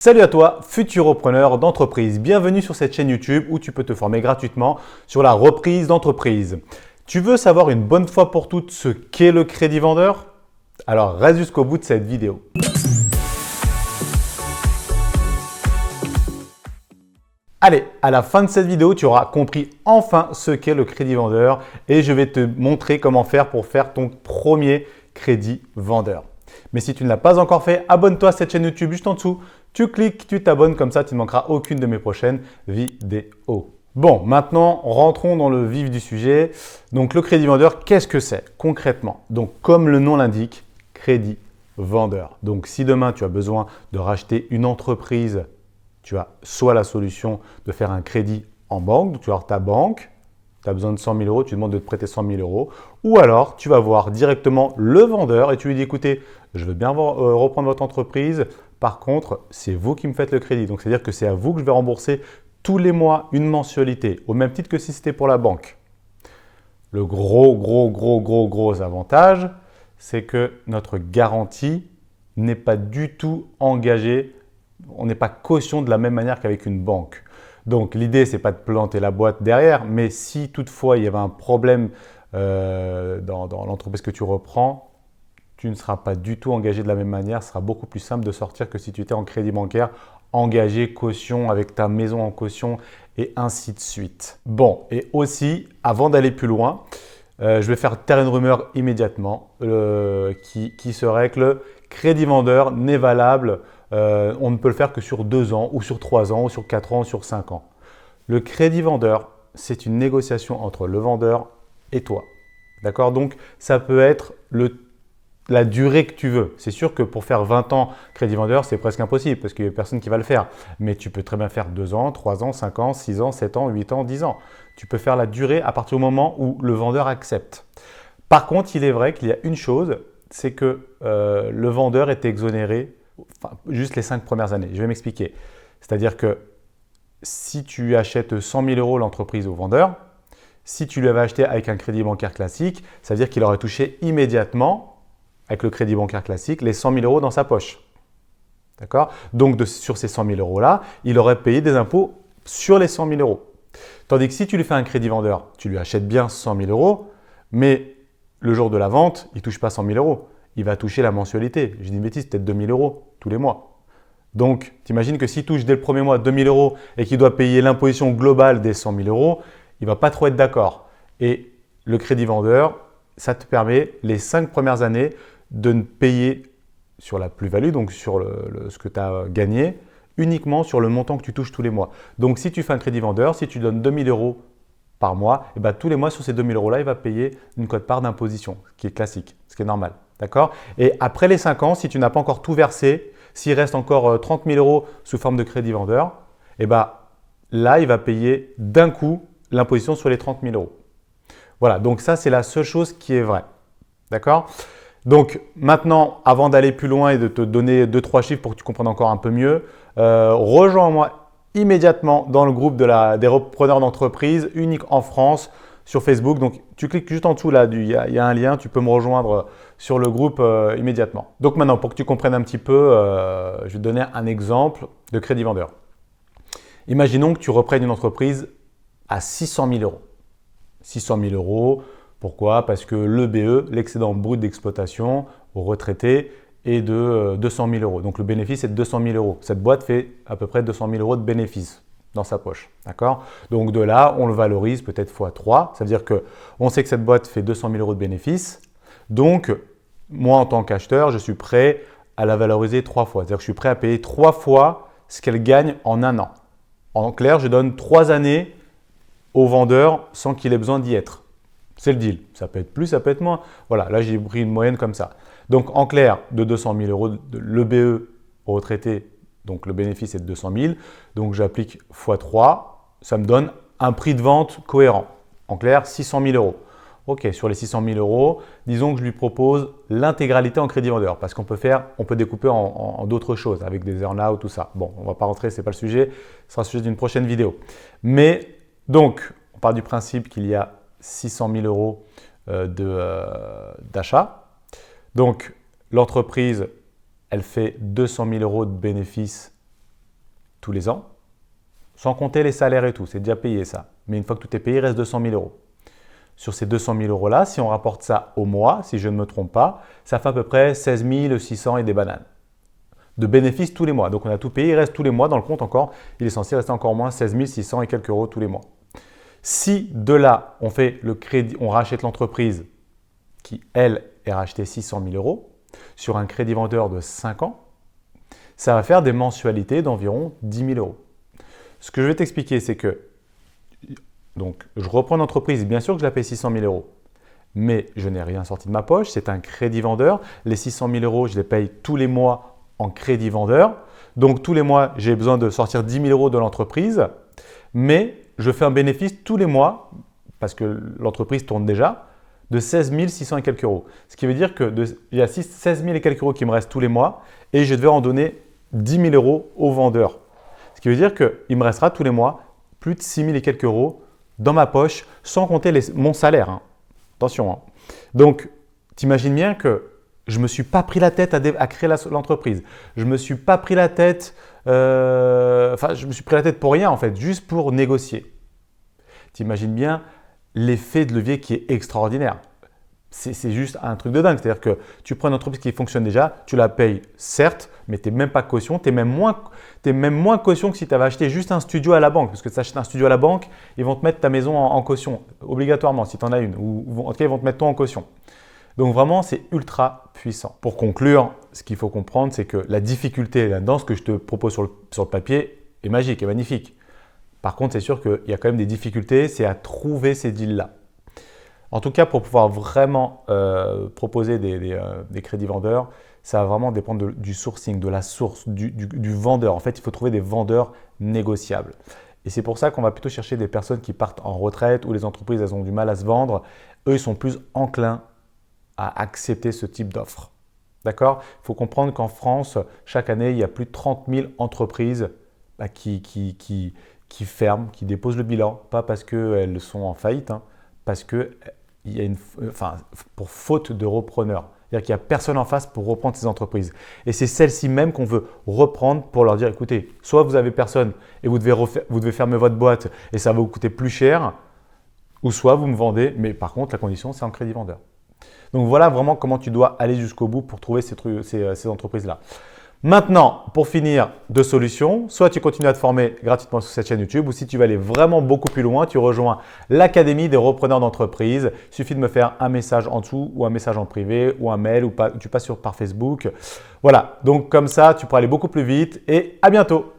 Salut à toi, futurpreneur d'entreprise. Bienvenue sur cette chaîne YouTube où tu peux te former gratuitement sur la reprise d'entreprise. Tu veux savoir une bonne fois pour toutes ce qu'est le crédit vendeur? Alors reste jusqu'au bout de cette vidéo. Allez, à la fin de cette vidéo, tu auras compris enfin ce qu'est le crédit vendeur et je vais te montrer comment faire pour faire ton premier crédit vendeur. Mais si tu ne l'as pas encore fait, abonne-toi à cette chaîne YouTube juste en dessous. Tu cliques, tu t'abonnes, comme ça tu ne manqueras aucune de mes prochaines vidéos. Bon, maintenant rentrons dans le vif du sujet. Donc le crédit vendeur, qu'est-ce que c'est concrètement? Donc comme le nom l'indique, crédit vendeur. Donc si demain tu as besoin de racheter une entreprise, tu as soit la solution de faire un crédit en banque, donc tu vas voir ta banque, tu as besoin de 100 000 euros, tu demandes de te prêter 100 000 euros. Ou alors, tu vas voir directement le vendeur et tu lui dis, écoutez, je veux bien reprendre votre entreprise. Par contre, c'est vous qui me faites le crédit. Donc, c'est-à-dire que c'est à vous que je vais rembourser tous les mois une mensualité, au même titre que si c'était pour la banque. Le gros avantage, c'est que notre garantie n'est pas du tout engagée. On n'est pas caution de la même manière qu'avec une banque. Donc, l'idée, ce n'est pas de planter la boîte derrière, mais si toutefois il y avait un problème dans l'entreprise que tu reprends, tu ne seras pas du tout engagé de la même manière. Ce sera beaucoup plus simple de sortir que si tu étais en crédit bancaire, engagé, caution, avec ta maison en caution et ainsi de suite. Bon, et aussi, avant d'aller plus loin, je vais faire taire une rumeur immédiatement qui serait que le crédit vendeur n'est valable. On ne peut le faire que sur 2 ans ou sur 3 ans ou sur 4 ans ou sur 5 ans. Le crédit vendeur, c'est une négociation entre le vendeur et toi. D'accord? Donc, ça peut être la durée que tu veux. C'est sûr que pour faire 20 ans crédit vendeur, c'est presque impossible parce qu'il n'y a personne qui va le faire. Mais tu peux très bien faire 2 ans, 3 ans, 5 ans, 6 ans, 7 ans, 8 ans, 10 ans. Tu peux faire la durée à partir du moment où le vendeur accepte. Par contre, il est vrai qu'il y a une chose, c'est que le vendeur est exonéré juste les 5 premières années. Je vais m'expliquer. C'est-à-dire que si tu achètes 100 000 euros l'entreprise au vendeur, si tu lui avais acheté avec un crédit bancaire classique, ça veut dire qu'il aurait touché immédiatement, avec le crédit bancaire classique, les 100 000 euros dans sa poche. D'accord? Donc, sur ces 100 000 euros-là, il aurait payé des impôts sur les 100 000 euros. Tandis que si tu lui fais un crédit vendeur, tu lui achètes bien 100 000 euros, mais le jour de la vente, il ne touche pas 100 000 euros. Il va toucher la mensualité. Je dis une bêtise, peut-être 2 000 euros tous les mois. Donc, tu imagines que s'il touche dès le premier mois 2 000 euros et qu'il doit payer l'imposition globale des 100 000 euros, il ne va pas trop être d'accord. Et le crédit vendeur, ça te permet les 5 premières années de ne payer sur la plus-value, donc sur ce que tu as gagné, uniquement sur le montant que tu touches tous les mois. Donc, si tu fais un crédit vendeur, si tu donnes 2 000 euros par mois, et ben, tous les mois sur ces 2 000 euros-là, il va payer une quote-part d'imposition, ce qui est classique, ce qui est normal. D'accord? Et après les 5 ans, si tu n'as pas encore tout versé, s'il reste encore 30 000 euros sous forme de crédit vendeur, et ben, là, il va payer d'un coup l'imposition sur les 30 000 euros. Voilà, donc ça, c'est la seule chose qui est vraie. D'accord? Donc maintenant, avant d'aller plus loin et de te donner 2-3 chiffres pour que tu comprennes encore un peu mieux, rejoins-moi immédiatement dans le groupe des repreneurs d'entreprise unique en France sur Facebook. Donc tu cliques juste en dessous là, il y a un lien, tu peux me rejoindre sur le groupe immédiatement. Donc maintenant, pour que tu comprennes un petit peu, je vais te donner un exemple de crédit vendeur. Imaginons que tu reprennes une entreprise à 600 000 euros. 600 000 euros, pourquoi? Parce que l'EBE, l'excédent brut d'exploitation aux retraités, est de 200 000 euros. Donc le bénéfice est de 200 000 euros. Cette boîte fait à peu près 200 000 euros de bénéfice dans sa poche. D'accord? Donc de là, on le valorise peut-être x3. Ça veut dire qu'on sait que cette boîte fait 200 000 euros de bénéfice. Donc, moi, en tant qu'acheteur, je suis prêt à la valoriser 3 fois. C'est-à-dire que je suis prêt à payer 3 fois ce qu'elle gagne en un an. En clair, je donne 3 années au vendeur sans qu'il ait besoin d'y être. C'est le deal. Ça peut être plus, ça peut être moins. Voilà, là, j'ai pris une moyenne comme ça. Donc, en clair, de 200 000 euros de l'EBE au retraité, donc le bénéfice est de 200 000. Donc, j'applique x3. Ça me donne un prix de vente cohérent. En clair, 600 000 euros. Ok, sur les 600 000 euros, disons que je lui propose l'intégralité en crédit vendeur parce qu'on peut découper en d'autres choses avec des earn-out, tout ça. Bon, on ne va pas rentrer, ce n'est pas le sujet. Ce sera le sujet d'une prochaine vidéo. Mais donc, on part du principe qu'il y a 600 000 euros d'achat. Donc, l'entreprise, elle fait 200 000 euros de bénéfices tous les ans, sans compter les salaires et tout, c'est déjà payé ça. Mais une fois que tout est payé, il reste 200 000 euros. Sur ces 200 000 euros-là, si on rapporte ça au mois, si je ne me trompe pas, ça fait à peu près 16 600 et des bananes de bénéfices tous les mois. Donc on a tout payé, il reste tous les mois dans le compte encore, il est censé rester encore moins 16 600 et quelques euros tous les mois. Si de là, on fait le crédit, on rachète l'entreprise qui, elle, est rachetée 600 000 euros sur un crédit vendeur de 5 ans, ça va faire des mensualités d'environ 10 000 euros. Ce que je vais t'expliquer, c'est que donc, je reprends l'entreprise, bien sûr que je la paye 600 000 euros, mais je n'ai rien sorti de ma poche, c'est un crédit vendeur. Les 600 000 euros, je les paye tous les mois en crédit vendeur. Donc, tous les mois, j'ai besoin de sortir 10 000 euros de l'entreprise, mais je fais un bénéfice tous les mois, parce que l'entreprise tourne déjà, de 16 600 et quelques euros. Ce qui veut dire qu'il y a 16 000 et quelques euros qui me restent tous les mois et je devais en donner 10 000 euros au vendeur. Ce qui veut dire qu'il me restera tous les mois plus de 6 000 et quelques euros dans ma poche, sans compter mon salaire. Hein. Attention. Hein. Donc, tu imagines bien que je ne me suis pas pris la tête à créer l'entreprise. Je ne me suis pas pris la tête, je me suis pris la tête pour rien en fait, juste pour négocier. Tu imagines bien l'effet de levier qui est extraordinaire. C'est juste un truc de dingue. C'est-à-dire que tu prends une entreprise qui fonctionne déjà, tu la payes certes, mais tu n'es même pas caution. Tu es même moins caution que si tu avais acheté juste un studio à la banque. Parce que tu achètes un studio à la banque, ils vont te mettre ta maison en caution, obligatoirement, si tu en as une. Ou en tout cas, ils vont te mettre toi en caution. Donc vraiment, c'est ultra puissant. Pour conclure, ce qu'il faut comprendre, c'est que la difficulté là-dedans, ce que je te propose sur le papier, est magique, est magnifique. Par contre, c'est sûr qu'il y a quand même des difficultés, c'est à trouver ces deals-là. En tout cas, pour pouvoir vraiment proposer des crédits vendeurs, ça va vraiment dépendre du sourcing, de la source, du vendeur. En fait, il faut trouver des vendeurs négociables. Et c'est pour ça qu'on va plutôt chercher des personnes qui partent en retraite ou les entreprises, elles ont du mal à se vendre. Eux, ils sont plus enclins à accepter ce type d'offre. D'accord ? Il faut comprendre qu'en France, chaque année, il y a plus de 30 000 entreprises qui ferment, qui déposent le bilan, pas parce qu'elles sont en faillite, hein, parce que pour faute de repreneurs. C'est-à-dire qu'il n'y a personne en face pour reprendre ces entreprises. Et c'est celles-ci même qu'on veut reprendre pour leur dire, écoutez, soit vous avez personne et vous devez fermer votre boîte et ça va vous coûter plus cher, ou soit vous me vendez, mais par contre, la condition, c'est en crédit vendeur. Donc voilà vraiment comment tu dois aller jusqu'au bout pour trouver ces entreprises-là. Maintenant, pour finir, deux solutions. Soit tu continues à te former gratuitement sur cette chaîne YouTube ou si tu veux aller vraiment beaucoup plus loin, tu rejoins l'Académie des repreneurs d'entreprise. Il suffit de me faire un message en dessous ou un message en privé ou un mail ou tu passes par Facebook. Voilà, donc comme ça, tu pourras aller beaucoup plus vite et à bientôt.